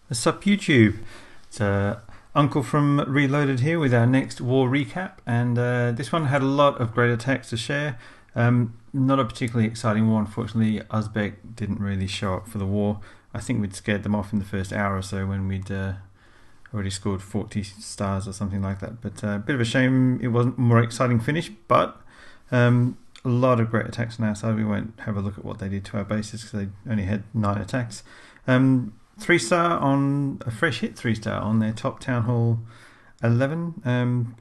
What's up, YouTube? It's Uncle from Reloaded here with our next war recap, and this one had a lot of great attacks to share. Not a particularly exciting war, unfortunately. Uzbek didn't really show up for the war. I think we'd scared them off in the first hour or so when we'd already scored 40 stars or something like that. But a bit of a shame it wasn't a more exciting finish, but a lot of great attacks on our side. We won't have a look at what they did to our bases because they only had 9 attacks. 3-star on a fresh hit, 3-star on their top Town Hall 11. One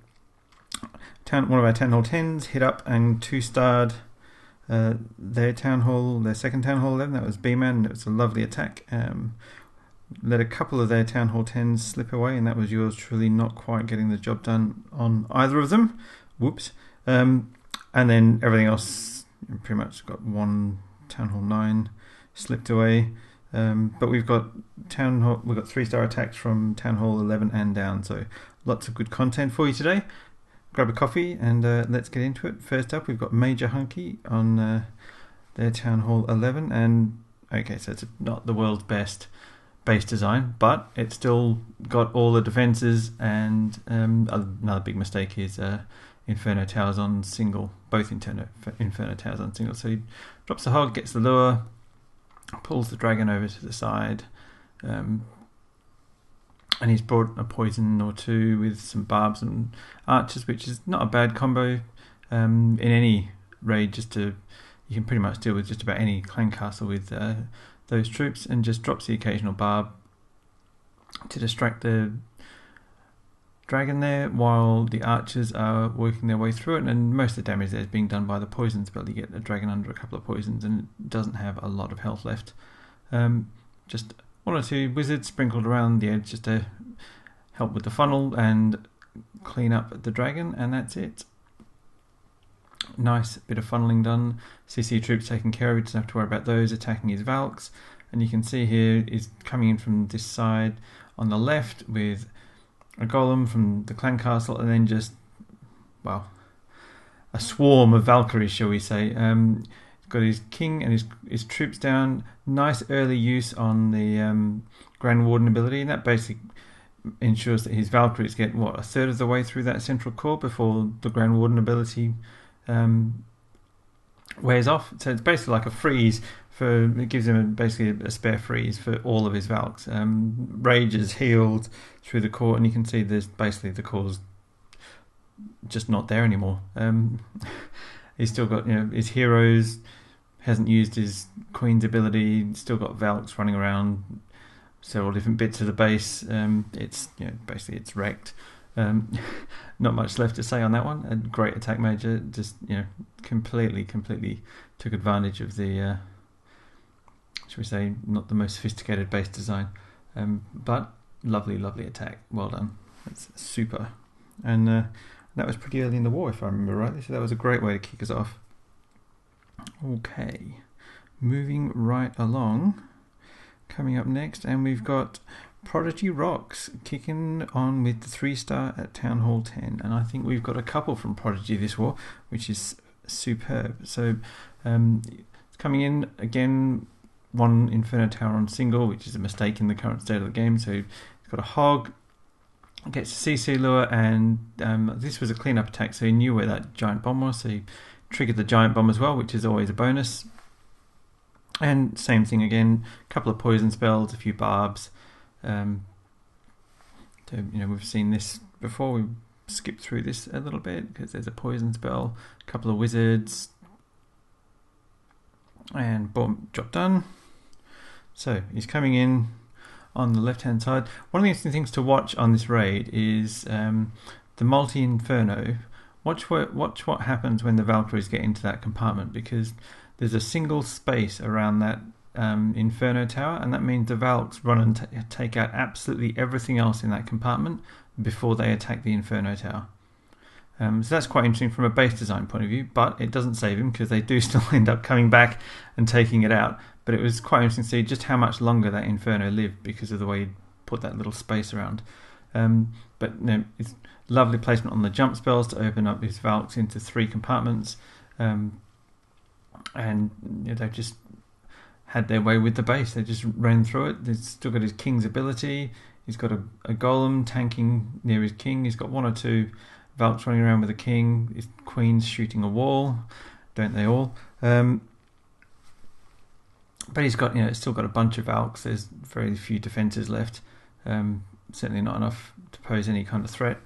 of our Town Hall 10s hit up and 2-starred their second Town Hall 11. That was B-Man. It was a lovely attack. Let a couple of their Town Hall 10s slip away, and that was yours truly not quite getting the job done on either of them. Whoops. And then everything else, pretty much got one Town Hall 9 slipped away. But we've got 3-star attacks from Town Hall 11 and down, so lots of good content for you today. Grab a coffee and let's get into it. First up, we've got Major Hunky on their Town Hall 11, and okay, so it's not the world's best base design, but it's still got all the defenses, and another big mistake is Inferno Towers on single, both Inferno Towers on single. So he drops the hog, gets the lure, pulls the dragon over to the side, and he's brought a poison or two with some barbs and archers, which is not a bad combo in any raid. You can pretty much deal with just about any clan castle with those troops, and just drops the occasional barb to distract the dragon there while the archers are working their way through it, and most of the damage there is being done by the poisons, but you get a dragon under a couple of poisons and it doesn't have a lot of health left. Just 1 or 2 wizards sprinkled around the edge just to help with the funnel and clean up the dragon, and that's it. Nice bit of funneling done. CC troops taken care of, he doesn't have to worry about those attacking his Valks, and you can see here is coming in from this side on the left with a golem from the clan castle, and then just, well, a swarm of Valkyries, shall we say. He's got his king and his troops down. Nice early use on the Grand Warden ability, and that basically ensures that his Valkyries get, a third of the way through that central core before the Grand Warden ability wears off. So it's basically like a freeze. It gives him basically a spare freeze for all of his Valks. Rage is healed through the core, and you can see there's basically the core's just not there anymore. He's still got his heroes, hasn't used his Queen's ability, still got Valks running around several different bits of the base. It's basically it's wrecked. Not much left to say on that one. A great attack major, just completely took advantage of the shall we say, not the most sophisticated base design, but lovely attack. Well done. That's super. And that was pretty early in the war, if I remember rightly, so that was a great way to kick us off. Okay, moving right along. Coming up next, and we've got Prodigy Rocks kicking on with the 3-star at Town Hall 10, and I think we've got a couple from Prodigy this war, which is superb. So it's coming in again, 1 Inferno Tower on single, which is a mistake in the current state of the game. So he's got a hog, gets a CC lure, and this was a cleanup attack, so he knew where that giant bomb was, so he triggered the giant bomb as well, which is always a bonus. And same thing again, a couple of poison spells, a few barbs. So we've seen this before. We skipped through this a little bit because there's a poison spell, a couple of wizards, and boom, job done. So he's coming in on the left hand side. One of the interesting things to watch on this raid is the multi-inferno. Watch what happens when the Valkyries get into that compartment, because there's a single space around that Inferno Tower, and that means the Valks run and take out absolutely everything else in that compartment before they attack the Inferno Tower. So that's quite interesting from a base design point of view, but it doesn't save him because they do still end up coming back and taking it out. But it was quite interesting to see just how much longer that Inferno lived because of the way he put that little space around. But it's lovely placement on the jump spells to open up his Valks into 3 compartments. And they just had their way with the base. They just ran through it. They've still got his king's ability. He's got a golem tanking near his king. He's got 1 or 2 Valks running around with a king. His queen's shooting a wall, don't they all? But he's got, still got a bunch of Valks. There's very few defences left. Certainly not enough to pose any kind of threat.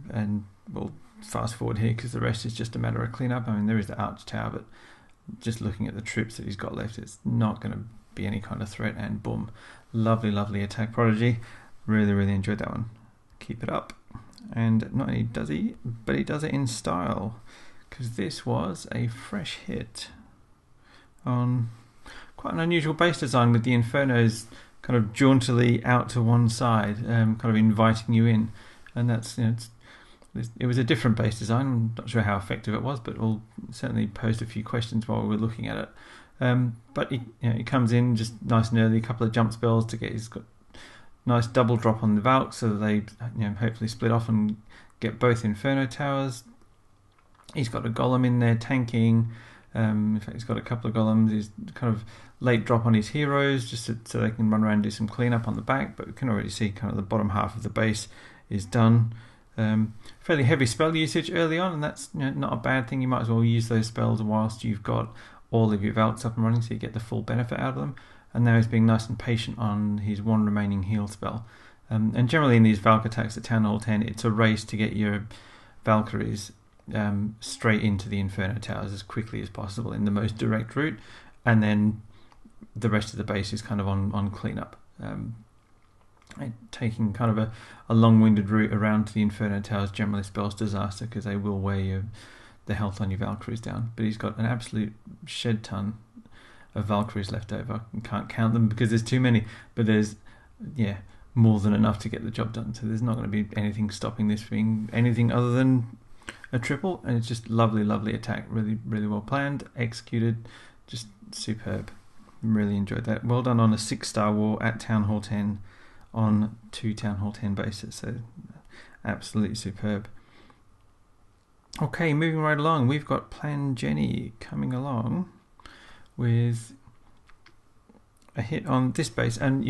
And we'll fast forward here because the rest is just a matter of cleanup. I mean, there is the arch tower, but just looking at the troops that he's got left, it's not going to be any kind of threat. And boom, lovely, lovely attack, Prodigy. Really, really enjoyed that one. Keep it up. And not only does he, but he does it in style, because this was a fresh hit on quite an unusual base design with the Infernos kind of jauntily out to one side, kind of inviting you in. And that's, it was a different base design. I'm not sure how effective it was, but we'll certainly posed a few questions while we were looking at it. But he comes in just nice and early, a couple of jump spells to get his nice double drop on the Valk, so that they hopefully split off and get both Inferno towers. He's got a golem in there tanking. In fact, he's got a couple of golems. He's kind of late drop on his heroes just so they can run around and do some cleanup on the back, but we can already see kind of the bottom half of the base is done. Fairly heavy spell usage early on, and that's not a bad thing. You might as well use those spells whilst you've got all of your Valks up and running, so you get the full benefit out of them. And now he's being nice and patient on his 1 remaining heal spell. And generally in these Valk attacks at Town Hall 10, it's a race to get your Valkyries straight into the Inferno towers as quickly as possible in the most direct route, and then the rest of the base is kind of on cleanup. Taking kind of a long-winded route around to the Inferno towers generally spells disaster, because they will wear the health on your Valkyries down. But he's got an absolute shed ton of Valkyries left over. You can't count them because there's too many, but there's more than enough to get the job done. So there's not going to be anything stopping this being anything other than a triple. And it's just lovely, lovely attack. Really, really well planned, executed, just superb. Really enjoyed that. Well done on a 6-star war at Town Hall 10 on 2 Town Hall 10 bases. So absolutely superb. Okay, moving right along, we've got Plan Jennie coming along with a hit on this base. And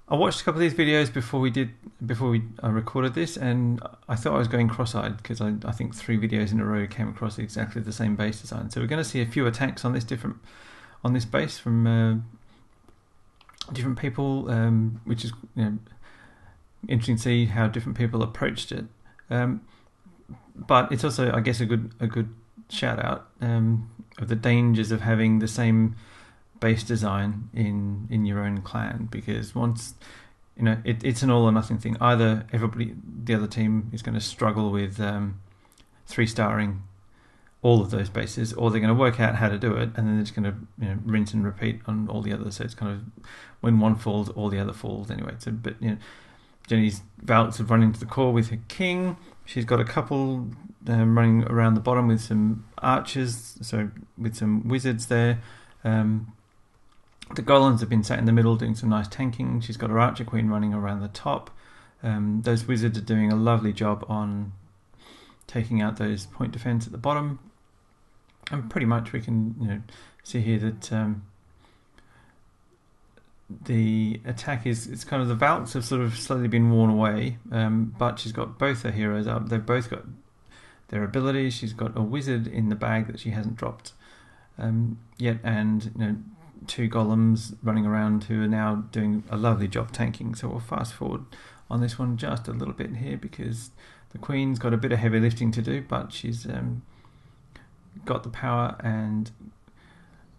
I watched a couple of these videos before we recorded this, and I thought I was going cross-eyed because I think 3 videos in a row came across exactly the same base design. So we're going to see a few attacks on this base from different people, which is interesting to see how different people approached it. But it's also, I guess, a good shout out of the dangers of having the same base design in your own clan, because once it's an all or nothing thing. Either the other team is going to struggle with 3-starring all of those bases, or they're going to work out how to do it, and then they're just going to rinse and repeat on all the others. So it's kind of when one falls, all the other falls anyway. So, but Jennie's Valks have run into the core with her king. She's got a couple running around the bottom with some archers, so with some wizards there. The golems have been sat in the middle doing some nice tanking. She's got her archer queen running around the top. Those wizards are doing a lovely job on taking out those point defense at the bottom. And pretty much we can see here that the attack it's kind of the Valks have sort of slowly been worn away, but she's got both her heroes up. They've both got their abilities. She's got a wizard in the bag that she hasn't dropped yet, and 2 golems running around who are now doing a lovely job tanking. So we'll fast forward on this one just a little bit here, because the Queen's got a bit of heavy lifting to do, but she's got the power and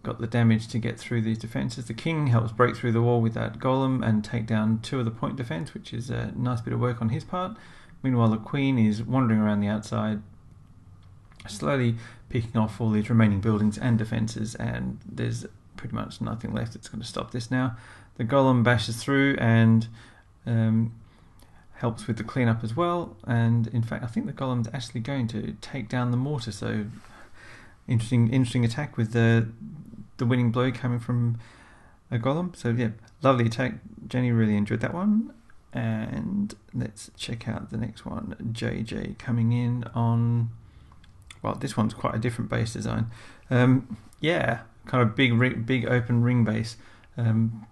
got the damage to get through these defences. The King helps break through the wall with that golem and take down 2 of the point defence, which is a nice bit of work on his part. Meanwhile, the Queen is wandering around the outside, slowly picking off all these remaining buildings and defences, and there's pretty much nothing left that's going to stop this now. The golem bashes through and helps with the cleanup as well, and in fact I think the golem's actually going to take down the mortar, so interesting attack with the winning blow coming from a golem. So yeah, lovely attack. Jennie really enjoyed that one. And let's check out the next one. JJ coming in on, well, this one's quite a different base design. kind of big open ring base. And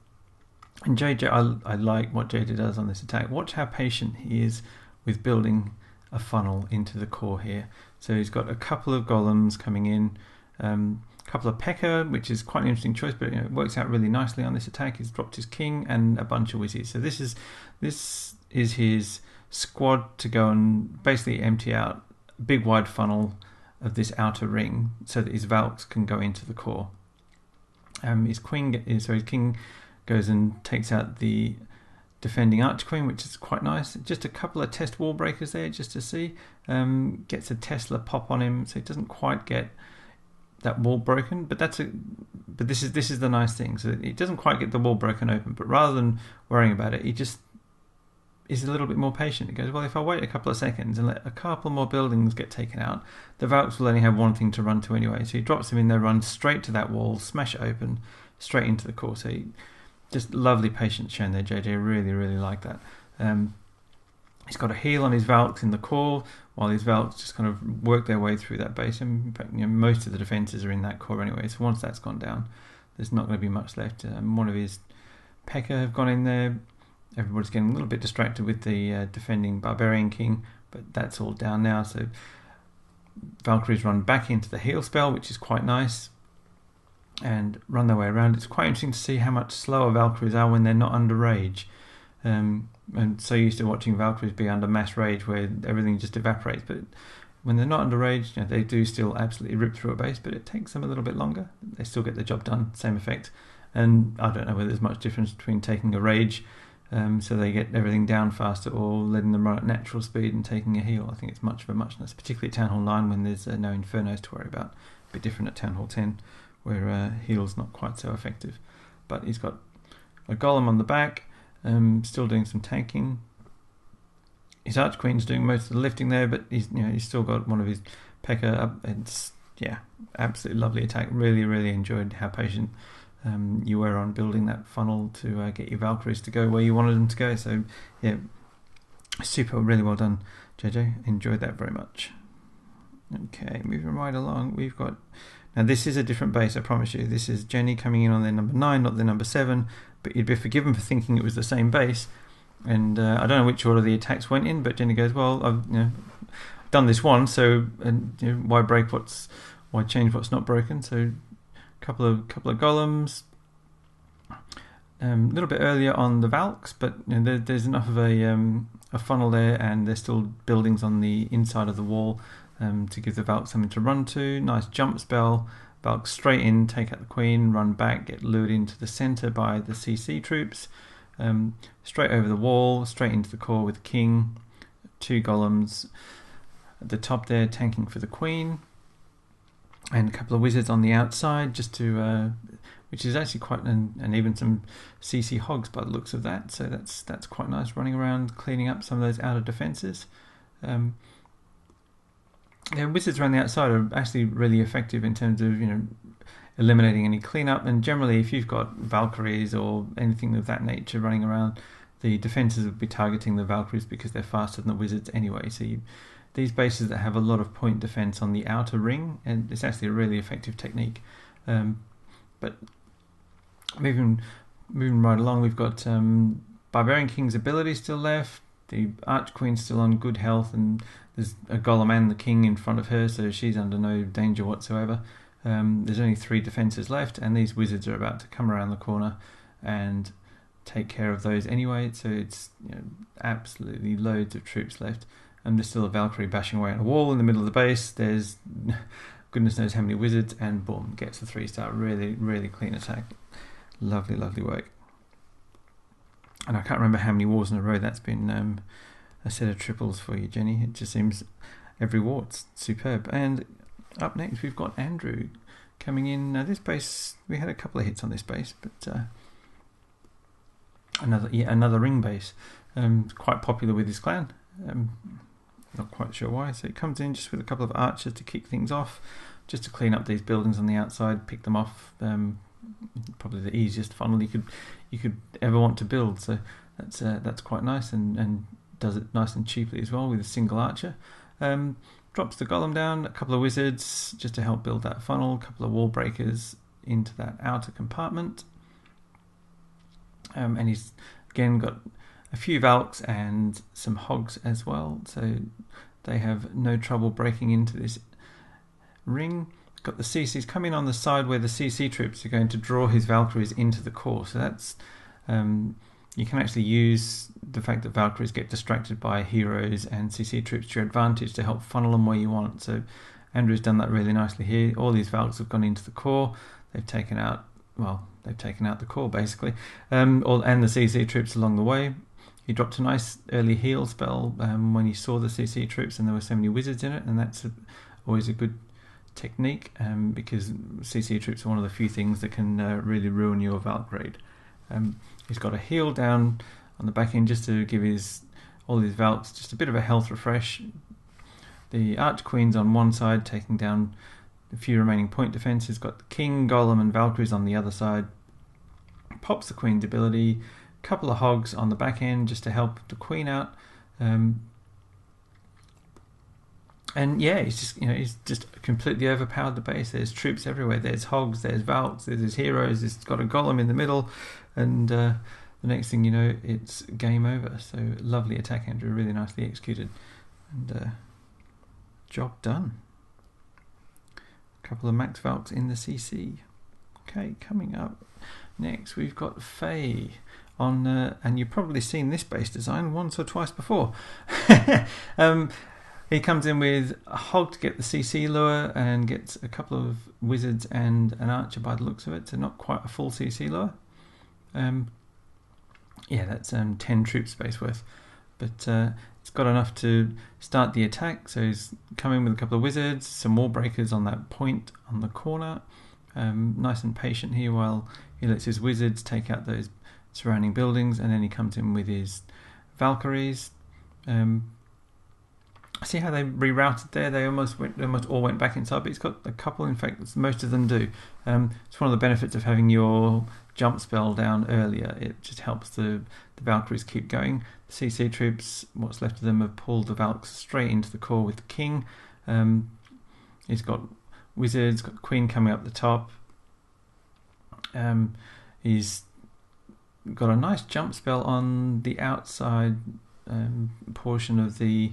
JJ, I like what JJ does on this attack. Watch how patient he is with building a funnel into the core here. So he's got a couple of golems coming in, a couple of P.E.K.K.A, which is quite an interesting choice, but it works out really nicely on this attack. He's dropped his king and a bunch of wizards. So this is his squad to go and basically empty out a big wide funnel of this outer ring so that his Valks can go into the core. His king goes and takes out the defending Archqueen, which is quite nice. Just a couple of test wall breakers there just to see. Gets a Tesla pop on him, so he doesn't quite get that wall broken. But this is the nice thing. So it doesn't quite get the wall broken open, but rather than worrying about it, he just is a little bit more patient. He goes, well, if I wait a couple of seconds and let a couple more buildings get taken out, the Valks will only have one thing to run to anyway. So he drops them in there, runs straight to that wall, smash it open, straight into the core. So just lovely patience shown there, JJ. Really, really like that. He's got a heal on his Valks in the core, while his Valks just kind of work their way through that base. And in fact, most of the defences are in that core anyway, so once that's gone down, there's not going to be much left. One of his P.E.K.K.A have gone in there. Everybody's getting a little bit distracted with the defending Barbarian King, but that's all down now. So Valkyries run back into the heal spell, which is quite nice, and run their way around. It's quite interesting to see how much slower Valkyries are when they're not under rage. And so used to watching Valkyries be under mass rage where everything just evaporates, but when they're not under rage, they do still absolutely rip through a base, but it takes them a little bit longer. They still get the job done, same effect. And I don't know whether there's much difference between taking a rage so they get everything down faster, or letting them run at natural speed and taking a heal. I think it's much of a muchness, particularly at Town Hall 9 when there's no Infernos to worry about. A bit different at Town Hall 10 where heal's not quite so effective. But he's got a golem on the back, still doing some tanking. His Archqueen's doing most of the lifting there, but he's still got one of his P.E.K.K.A up. It's absolutely lovely attack. Really, really enjoyed how patient you were on building that funnel to get your Valkyries to go where you wanted them to go. So yeah, super, really well done, JJ. Enjoyed that very much. Okay, moving right along, we've got, now this is a different base, I promise you. This is Jennie coming in on their number 9, not their number 7, but you'd be forgiven for thinking it was the same base. And I don't know which order the attacks went in, but Jennie goes, well, I've done this one, so why change what's not broken? So couple of golems, a little bit earlier on the Valks, but there's enough of a funnel there, and there's still buildings on the inside of the wall to give the Valks something to run to. Nice jump spell. Valks straight in, take out the Queen, run back, get lured into the centre by the CC troops. Straight over the wall, straight into the core with the King. 2 golems at the top there, tanking for the Queen. And a couple of wizards on the outside, just to, which is actually quite, and even some CC hogs by the looks of that. So that's quite nice, running around, cleaning up some of those outer defences. Wizards around the outside are actually really effective in terms of eliminating any cleanup. And generally, if you've got Valkyries or anything of that nature running around, the defences would be targeting the Valkyries because they're faster than the wizards anyway. So these bases that have a lot of point defense on the outer ring, and it's actually a really effective technique. But moving right along, we've got Barbarian King's ability still left. The Archqueen's still on good health, and there's a Golem and the King in front of her, so she's under no danger whatsoever. There's only 3 defences left, and these wizards are about to come around the corner and take care of those anyway. So it's absolutely loads of troops left. And there's still a Valkyrie bashing away on a wall in the middle of the base. There's goodness knows how many wizards, and boom, gets the 3-star. Really, really clean attack. Lovely, lovely work. And I can't remember how many wars in a row that's been a set of triples for you, Jennie. It just seems every war it's superb. And up next we've got Andrew coming in. Now this base, we had a couple of hits on this base, but another ring base. Quite popular with his clan. Not quite sure why. So it comes in just with a couple of archers to kick things off, just to clean up these buildings on the outside, pick them off. Probably the easiest funnel you could ever want to build. So that's quite nice, and does it nice and cheaply as well with a single archer. Drops the golem down, a couple of wizards just to help build that funnel, a couple of wall breakers. into that outer compartment. And he's again got a few Valks and some Hogs as well, so they have no trouble breaking into this ring. Got the CCs coming on the side where the CC troops are going to draw his Valkyries into the core. So that's you can actually use the fact that Valkyries get distracted by heroes and CC troops to your advantage to help funnel them where you want. So Andrew's done that really nicely here. All these Valks have gone into the core. They've taken out the core basically, and the CC troops along the way. He dropped a nice early heal spell when he saw the CC troops and there were so many wizards in it, and that's always a good technique because CC troops are one of the few things that can really ruin your Valk raid. He's got a heal down on the back end just to give all his Valks just a bit of a health refresh. The Arch Queen's on one side taking down a few remaining point defences. Got the King, Golem and Valkyries on the other side. Pops the Queen's ability. Couple of Hogs on the back end just to help the Queen out. And yeah, he's just completely overpowered the base. There's troops everywhere. There's Hogs, there's Valks, there's his heroes. It's got a Golem in the middle, and the next thing you know, it's game over. So lovely attack, Andrew. Really nicely executed, and job done. A couple of Max Valks in the CC. Okay, coming up next, we've got Faye on, and you've probably seen this base design once or twice before. He comes in with a Hog to get the CC lure and gets a couple of Wizards and an Archer by the looks of it, so not quite a full CC lure. Yeah, that's 10 troop space worth, but it's got enough to start the attack, so he's coming with a couple of Wizards, some wall breakers on that point on the corner. Nice and patient here while he lets his Wizards take out those surrounding buildings, and then he comes in with his Valkyries. See how they rerouted there? They almost all went back inside, but he's got a couple. In fact, most of them do. It's one of the benefits of having your jump spell down earlier. It just helps the Valkyries keep going. The CC troops, what's left of them, have pulled the Valks straight into the core with the King. He's got Wizards, got the Queen coming up the top. He's got a nice jump spell on the outside portion of the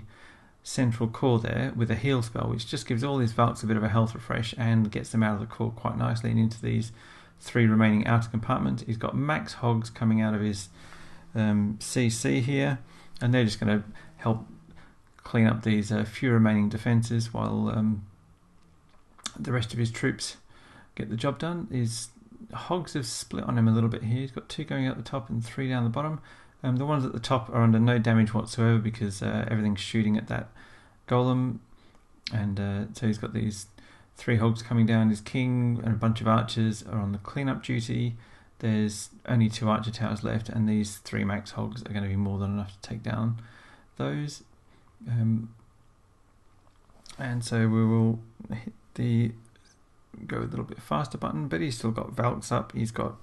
central core there with a heal spell, which just gives all these Valks a bit of a health refresh and gets them out of the core quite nicely and into these 3 remaining outer compartments. He's got Max Hogs coming out of his CC here, and they're just going to help clean up these few remaining defences while the rest of his troops get the job done. His Hogs have split on him a little bit here. He's got 2 going out the top and 3 down the bottom. The ones at the top are under no damage whatsoever because everything's shooting at that Golem, and so he's got these 3 Hogs coming down. His King and a bunch of Archers are on the cleanup duty. There's only 2 Archer towers left, and these 3 Max Hogs are going to be more than enough to take down those. And so we will hit the go a little bit faster button, but he's still got Valks up. He's got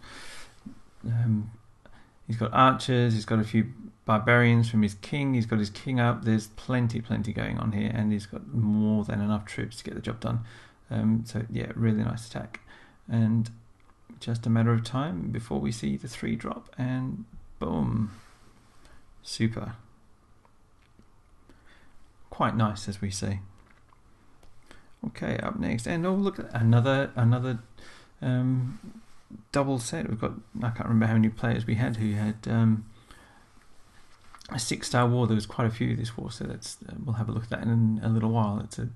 Archers, he's got a few Barbarians from his King, he's got his King up. There's plenty going on here, and he's got more than enough troops to get the job done. So yeah, really nice attack, and just a matter of time before we see the 3 drop, and boom, super. Quite nice, as we say. Okay, up next, and oh look at another double set. We've got, I can't remember how many players we had who had a 6-star war. There was quite a few this war, so that's we'll have a look at that in a little while. It's a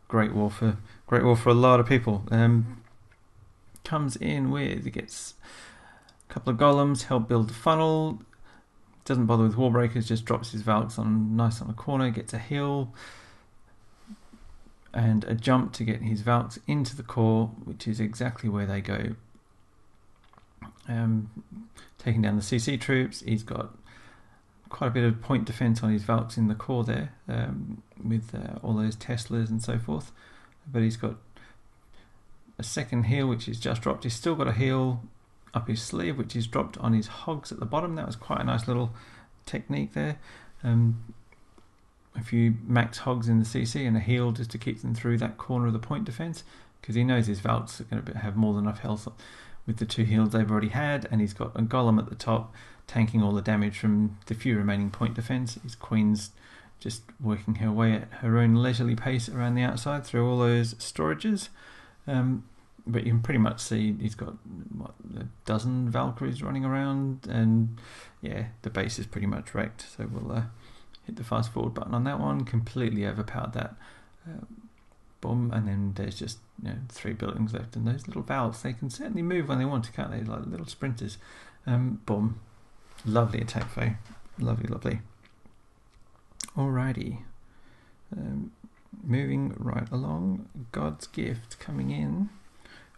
great war for a lot of people. Comes in with, he gets a couple of Golems, help build the funnel. Doesn't bother with wall breakers, just drops his Valks on nice on the corner, gets a heal and a jump to get his Valks into the core, which is exactly where they go. Taking down the CC troops. He's got quite a bit of point defense on his Valks in the core there, with all those Teslas and so forth. But he's got a second heal, which he's just dropped. He's still got a heal up his sleeve, which is dropped on his Hogs at the bottom. That was quite a nice little technique there. A few Max Hogs in the CC and a heal just to keep them through that corner of the point defense. because he knows his Valks are going to have more than enough health with the 2 heals they've already had, and he's got a Golem at the top tanking all the damage from the few remaining point defense. His Queen's just working her way at her own leisurely pace around the outside through all those storages. But you can pretty much see he's got a dozen Valkyries running around, and yeah, the base is pretty much wrecked. So we'll hit the fast forward button on that one. Completely overpowered that. Boom, and then there's just 3 buildings left, and those little Valks, they can certainly move when they want to, can't they? Like little sprinters. Boom, lovely attack, Faye. Lovely. Alrighty. Moving right along, God's Gift coming in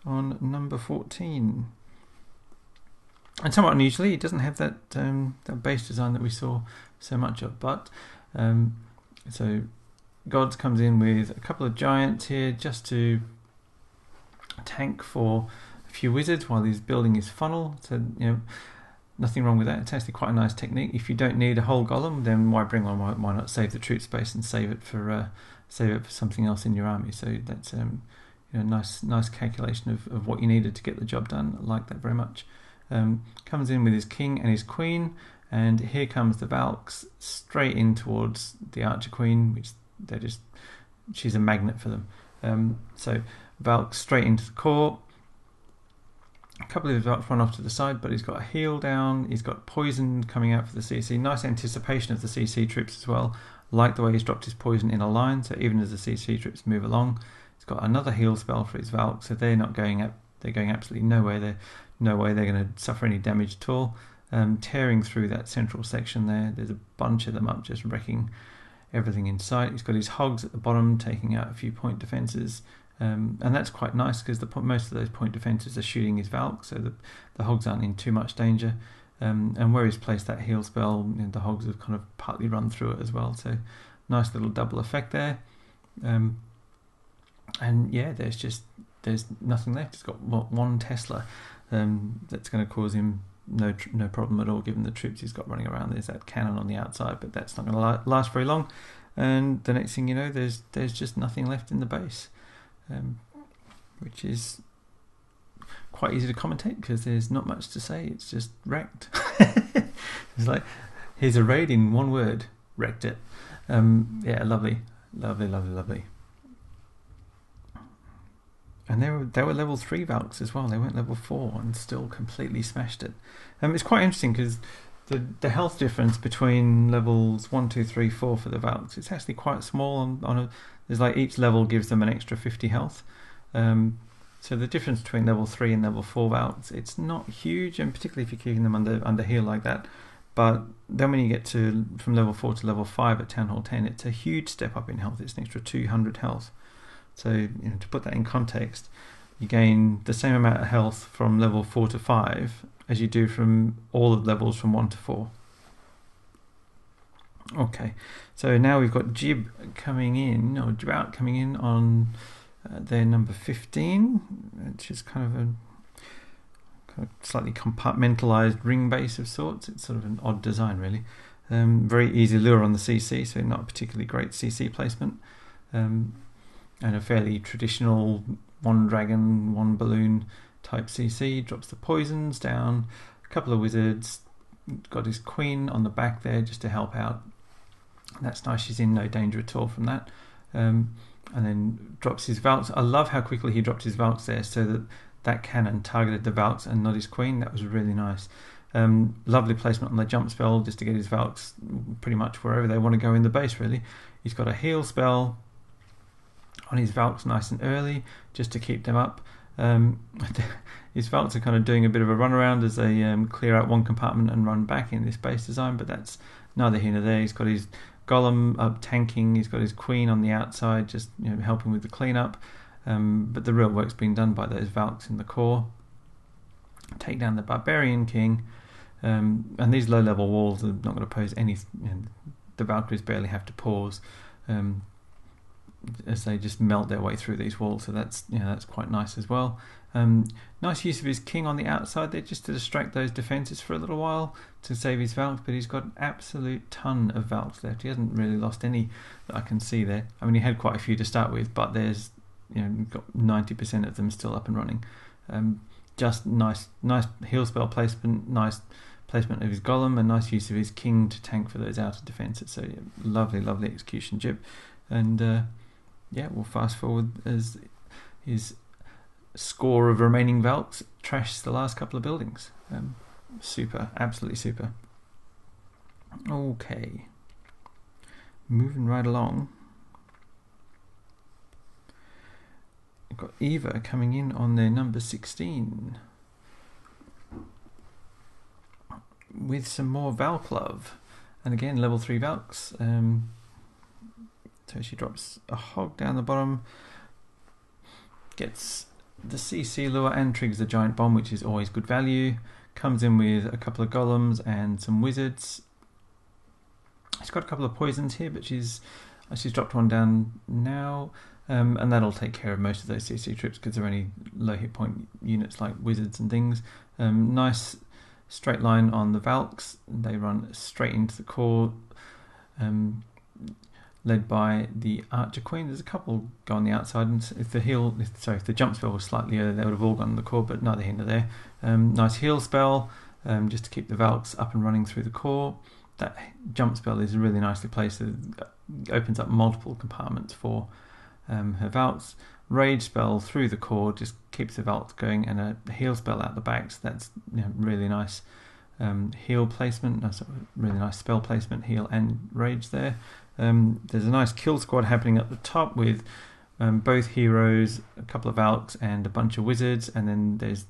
on number 14. And somewhat unusually, it doesn't have that base design that we saw so much of, but so Gods comes in with a couple of giants here just to tank for a few wizards while he's building his funnel. So nothing wrong with that. It's actually quite a nice technique. If you don't need a whole golem, then why bring one? Why not save the troop space and save it for something else in your army? So that's nice calculation of what you needed to get the job done. I like that very much. Comes in with his king and his queen, and here comes the Valks straight in towards the Archer Queen, which she's a magnet for them. So Valks straight into the core. A couple of Valks run off to the side, but he's got a heal down. He's got poison coming out for the CC. Nice anticipation of the CC troops as well. Like the way he's dropped his poison in a line, so even as the CC troops move along, he's got another heal spell for his Valks, so they're not going up. They're going absolutely nowhere. There's no way they're going to suffer any damage at all. Tearing through that central section there. There's a bunch of them up, just wrecking everything in sight. He's got his hogs at the bottom, taking out a few point defences. And that's quite nice because most of those point defences are shooting his Valk, so the hogs aren't in too much danger. And where he's placed that heal spell, the hogs have kind of partly run through it as well. So nice little double effect there. And yeah, there's nothing left. He's got one Tesla that's going to cause him no problem at all, given the troops he's got running around. There's that cannon on the outside, but that's not going to last very long. And the next thing you know, there's just nothing left in the base. Which is quite easy to commentate because there's not much to say. It's just wrecked. It's like, here's a raid in one word: wrecked it. Yeah, lovely. And they were level 3 Valks as well. They weren't level 4 and still completely smashed it. It's quite interesting because the health difference between levels 1, 2, 3, 4 for the Valks, it's actually quite small. There's like each level gives them an extra 50 health. So the difference between level 3 and level 4 Valks, it's not huge, and particularly if you're keeping them under heal like that. But then when you get from level 4 to level 5 at Town Hall 10, it's a huge step up in health. It's an extra 200 health. So to put that in context, you gain the same amount of health from level 4 to 5 as you do from all of the levels from 1 to 4. Okay, so now we've got Jibout coming in on their number 15, which is kind of slightly compartmentalized ring base of sorts. It's sort of an odd design, really. Very easy lure on the CC, so not a particularly great CC placement. And a fairly traditional one dragon, one balloon type CC. Drops the poisons down, a couple of wizards, got his queen on the back there just to help out. That's nice, she's in no danger at all from that. And then drops his Valks. I love how quickly he dropped his Valks there so that cannon targeted the Valks and not his queen. That was really nice. Lovely placement on the jump spell just to get his Valks pretty much wherever they want to go in the base, really. He's got a heal spell on his Valks nice and early just to keep them up. His Valks are kind of doing a bit of a runaround as they clear out one compartment and run back in this base design, but that's neither here nor there. He's got his Golem up tanking, he's got his Queen on the outside just helping with the cleanup, but the real work's being done by those Valks in the core. Take down the Barbarian King, and these low level walls are not going to pose any, the Valkyries barely have to pause as they just melt their way through these walls, so that's quite nice as well. Nice use of his king on the outside there just to distract those defences for a little while to save his Valks, but he's got an absolute ton of Valks left. He hasn't really lost any that I can see there. I mean, he had quite a few to start with, but there's you've got 90% of them still up and running. Just nice heal spell placement, nice placement of his golem, and nice use of his king to tank for those outer defences. So yeah, lovely execution, Jib. And we'll fast forward as his score of remaining Valks trashes the last couple of buildings. Super, absolutely super. Okay, moving right along. We've got Eva coming in on their number 16 with some more Valk love, and again level 3 Valks. So she drops a hog down the bottom, gets the CC lure and triggers the giant bomb, which is always good value. Comes in with a couple of golems and some wizards. She's got a couple of poisons here, but she's dropped one down now. And that'll take care of most of those CC troops because they're only low hit point units like wizards and things. Nice straight line on the Valks. They run straight into the core, led by the Archer Queen. There's a couple go on the outside, and if the jump spell was slightly earlier, they would have all gone on the core, but neither here nor there. Nice heal spell, just to keep the Valks up and running through the core. That jump spell is really nicely placed. It opens up multiple compartments for her Valks. Rage spell through the core just keeps the Valks going, and a heal spell out the back. So that's really nice heal placement. That's really nice spell placement, heal and rage there. There's a nice kill squad happening at the top with both heroes, a couple of Valks, and a bunch of wizards, and then there's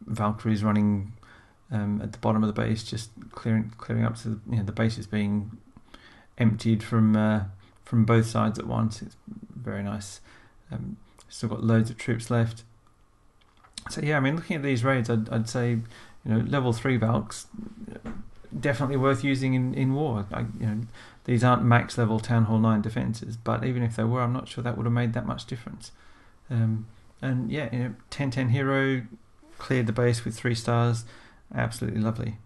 Valkyries running at the bottom of the base, just clearing up. So the base is being emptied from both sides at once. It's very nice. Still got loads of troops left. So yeah, I mean, looking at these raids, I'd say level 3 Valks definitely worth using in war. These aren't max level Town Hall 9 defences, but even if they were, I'm not sure that would have made that much difference. And yeah, 10-10 hero, cleared the base with 3 stars. Absolutely lovely.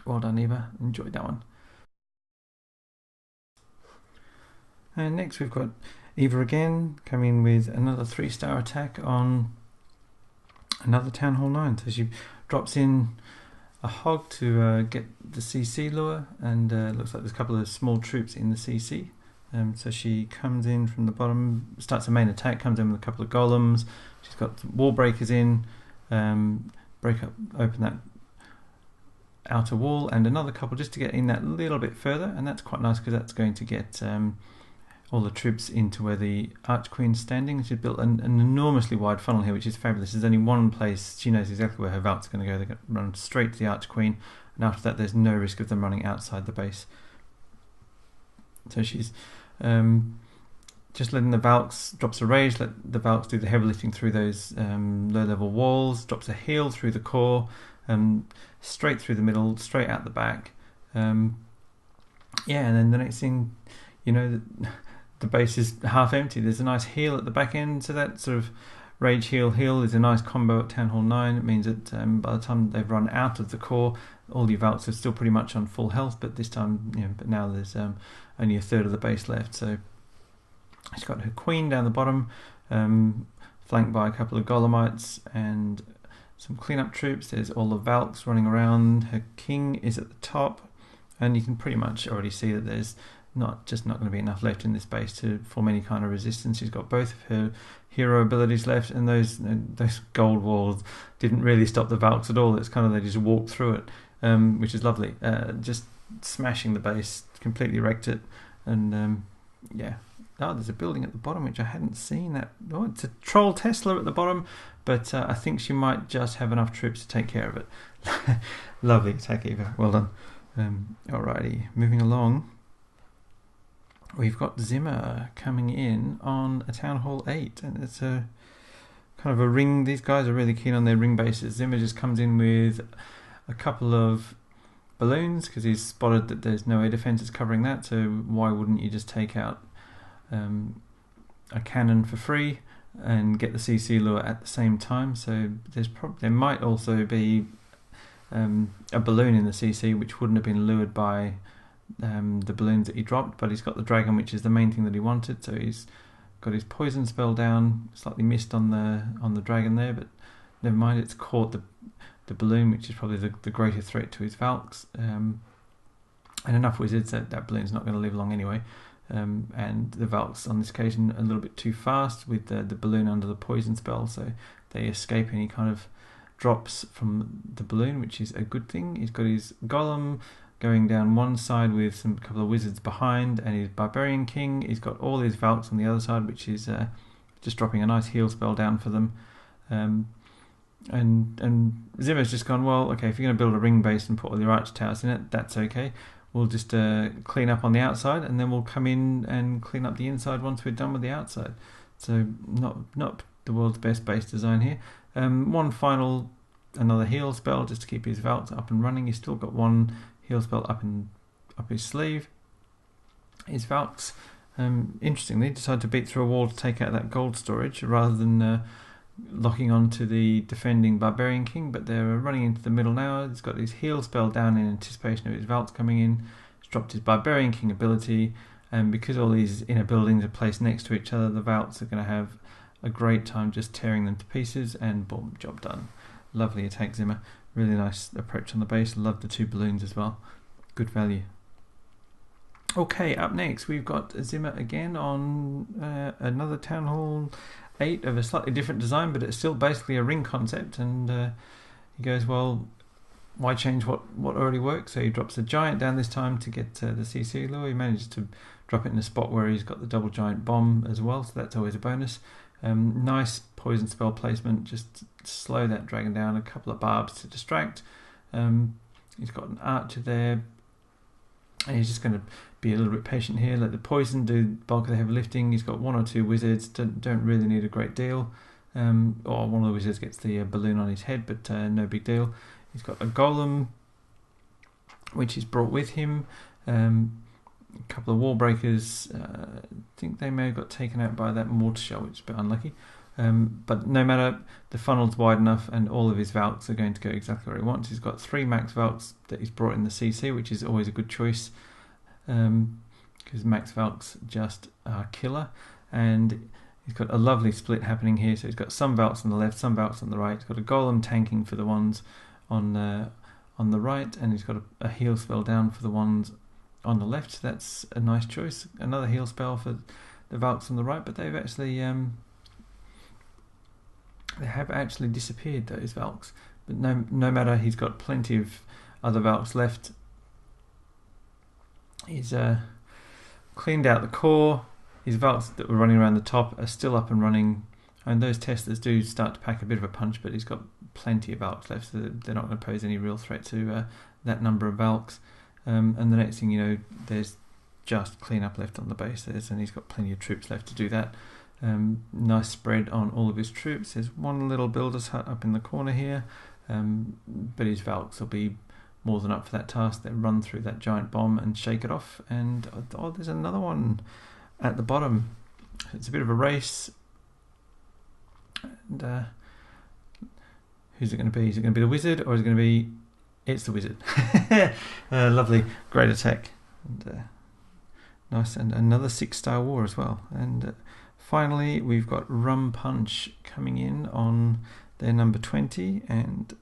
Well done, Eva. Enjoyed that one. And next we've got Eva again, coming with another 3-star attack on another Town Hall 9. So she drops in a hog to get the CC lure, and looks like there's a couple of small troops in the CC. So she comes in from the bottom, starts a main attack, comes in with a couple of golems. She's got wall breakers in, open that outer wall, and another couple just to get in that little bit further, and that's quite nice because that's going to get all the troops into where the Arch Queen's standing. She's built an enormously wide funnel here, which is fabulous. There's only one place she knows exactly where her Valk's going to go. They're going to run straight to the Arch Queen, and after that there's no risk of them running outside the base. So she's just letting the Valks, drops a rage, let the Valks do the heavy lifting through those low level walls, drops a heal through the core, straight through the middle, straight out the back. And then the next thing, the base is half empty. There's a nice heal at the back end, so that sort of rage heal is a nice combo at Town Hall 9. It means that by the time they've run out of the core, all your Valks are still pretty much on full health, but this time, but now there's only a third of the base left. So she's got her Queen down the bottom, flanked by a couple of Golemites and some cleanup troops. There's all the Valks running around. Her King is at the top, and you can pretty much already see that there's not going to be enough left in this base to form any kind of resistance. She's got both of her hero abilities left, and those gold walls didn't really stop the Valks at all. It's kind of, they just walked through it, which is lovely. Just smashing the base, completely wrecked it, and there's a building at the bottom which I hadn't seen. It's a troll Tesla at the bottom, but I think she might just have enough troops to take care of it. Lovely attack, Eva. Well done. Alrighty, moving along. We've got Zimmer coming in on a Town Hall 8, and it's a kind of a ring. These guys are really keen on their ring bases. Zimmer just comes in with a couple of balloons because he's spotted that there's no air defences covering that, so why wouldn't you just take out a cannon for free and get the CC lure at the same time? So there might also be a balloon in the CC which wouldn't have been lured by the balloons that he dropped, but he's got the dragon, which is the main thing that he wanted, so he's got his poison spell down, slightly missed on the dragon there, but never mind, it's caught the balloon, which is probably the greater threat to his Valks. And enough wizards that balloon's not going to live long anyway. And the Valks on this occasion a little bit too fast with the balloon under the poison spell, so they escape any kind of drops from the balloon, which is a good thing. He's got his golem going down one side with a couple of wizards behind, and his barbarian king. He's got all his Valks on the other side, which is just dropping a nice heal spell down for them. And Zimmer's just gone, well, okay, if you're going to build a ring base and put all your arch towers in it, that's okay. We'll just clean up on the outside, and then we'll come in and clean up the inside once we're done with the outside. So not the world's best base design here. Another heal spell just to keep his Valks up and running. He's still got one heal spell up his sleeve. His Valks, interestingly, decided to beat through a wall to take out that gold storage rather than locking on to the defending barbarian king, but they're running into the middle now. He's got his heal spell down in anticipation of his Valks coming in. He's dropped his barbarian king ability, and because all these inner buildings are placed next to each other, the Valks are going to have a great time just tearing them to pieces, and boom, job done. Lovely attack, Zimmer. Really nice approach on the base. Love the 2 balloons as well. Good value. Okay, up next we've got Zimmer again on another Town Hall 8 of a slightly different design, but it's still basically a ring concept, and he goes, well, why change what already works? So he drops a giant down this time to get the CC lure. He manages to drop it in a spot where he's got the double giant bomb as well, so that's always a bonus. Nice poison spell placement, just slow that dragon down, a couple of barbs to distract. He's got an archer there, and he's just going to be a little bit patient here, let the poison do the bulk of the heavy lifting. He's got 1 or 2 wizards, don't really need a great deal. Or one of the wizards gets the balloon on his head, but no big deal. He's got a golem, which he's brought with him. A couple of wall breakers. I think they may have got taken out by that mortar shell, which is a bit unlucky. But no matter, the funnel's wide enough, and all of his Valks are going to go exactly where he wants. He's got 3 max Valks that he's brought in the CC, which is always a good choice, because max Valks just are killer. And he's got a lovely split happening here. So he's got some Valks on the left, some Valks on the right. He's got a golem tanking for the ones on the right, and he's got a heal spell down for the ones on the left. So that's a nice choice. Another heal spell for the Valks on the right, but they've actually they have actually disappeared, those Valks. But no matter, he's got plenty of other Valks left. He's cleaned out the core. His Valks that were running around the top are still up and running, and those testers do start to pack a bit of a punch, but he's got plenty of Valks left, so they're not going to pose any real threat to that number of Valks. And the next thing you know, there's just clean-up left on the base, and he's got plenty of troops left to do that. Nice spread on all of his troops. There's one little builder's hut up in the corner here, but his Valks will be more than up for that task. They run through that giant bomb and shake it off, and there's another one at the bottom. It's a bit of a race, and who's it going to be? Is it going to be the wizard, or is it going to be... It's the wizard. Lovely, great attack, and nice, and another 6-star war as well. And finally, we've got Rum Punch coming in on their number 20, and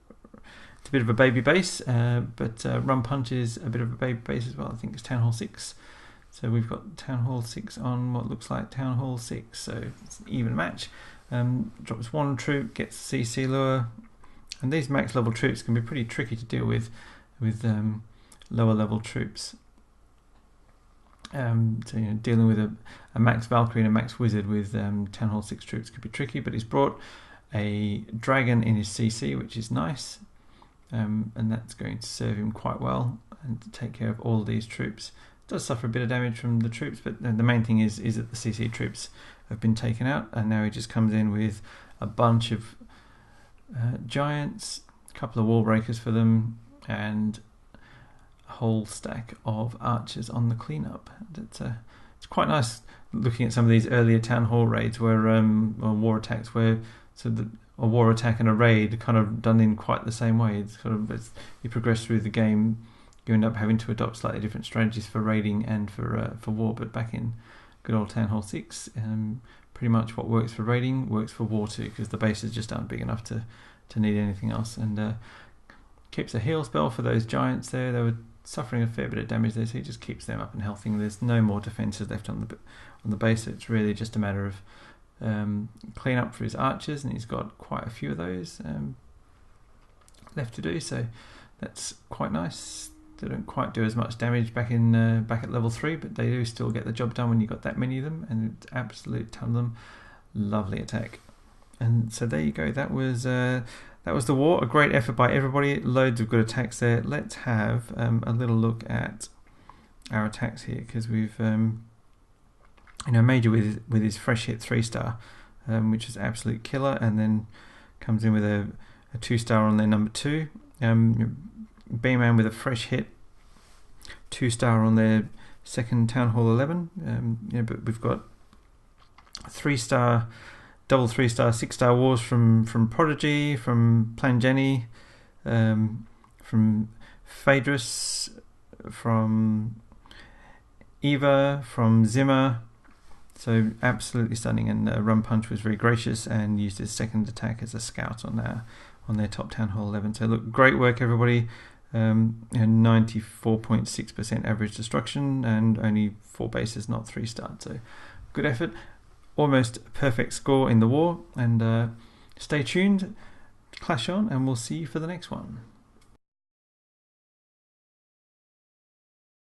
it's a bit of a baby base, but Rum Punch is a bit of a baby base as well. I think it's Town Hall 6. So we've got Town Hall 6 on what looks like Town Hall 6, so it's an even match. Drops 1 troop, gets CC lure, and these max level troops can be pretty tricky to deal with lower level troops. So dealing with a max Valkyrie and a max Wizard with Town Hall 6 troops could be tricky, but he's brought a dragon in his CC, which is nice, and that's going to serve him quite well and to take care of all of these troops. Does suffer a bit of damage from the troops, but the main thing is that the CC troops have been taken out, and now he just comes in with a bunch of giants, a couple of wall breakers for them, and a whole stack of archers on the cleanup. It's quite nice looking at some of these earlier Town Hall raids where or war attacks where a war attack and a raid are kind of done in quite the same way. It's as you progress through the game, you end up having to adopt slightly different strategies for raiding and for war. But back in good old Town Hall 6, pretty much what works for raiding works for war too, because the bases just aren't big enough to need anything else. And keeps a heal spell for those giants there. They were suffering a fair bit of damage there, so he just keeps them up and healthing. There's no more defenses left on the base. So it's really just a matter of clean up for his archers, and he's got quite a few of those left to do. So that's quite nice. They don't quite do as much damage back at level 3, but they do still get the job done when you've got that many of them, and it's absolute ton of them. Lovely attack. And so there you go. That was the war. A great effort by everybody. Loads of good attacks there. Let's have a little look at our attacks here, because we've Major with his fresh hit 3-star, which is absolute killer, and then comes in with a 2-star on their number 2. B-Man with a fresh hit 2-star on their second Town Hall 11. But we've got 3-star, double 3-star, 6-star wars from Prodigy, from Jennie, from Phaedrus, from Eva, from Zimmer. So absolutely stunning. And Rum Punch was very gracious and used his second attack as a scout on their top Town Hall 11. So look, great work everybody. 94.6% average destruction and only 4 bases, not 3-star. So good effort. Almost perfect score in the war. And stay tuned, Clash on, and we'll see you for the next one.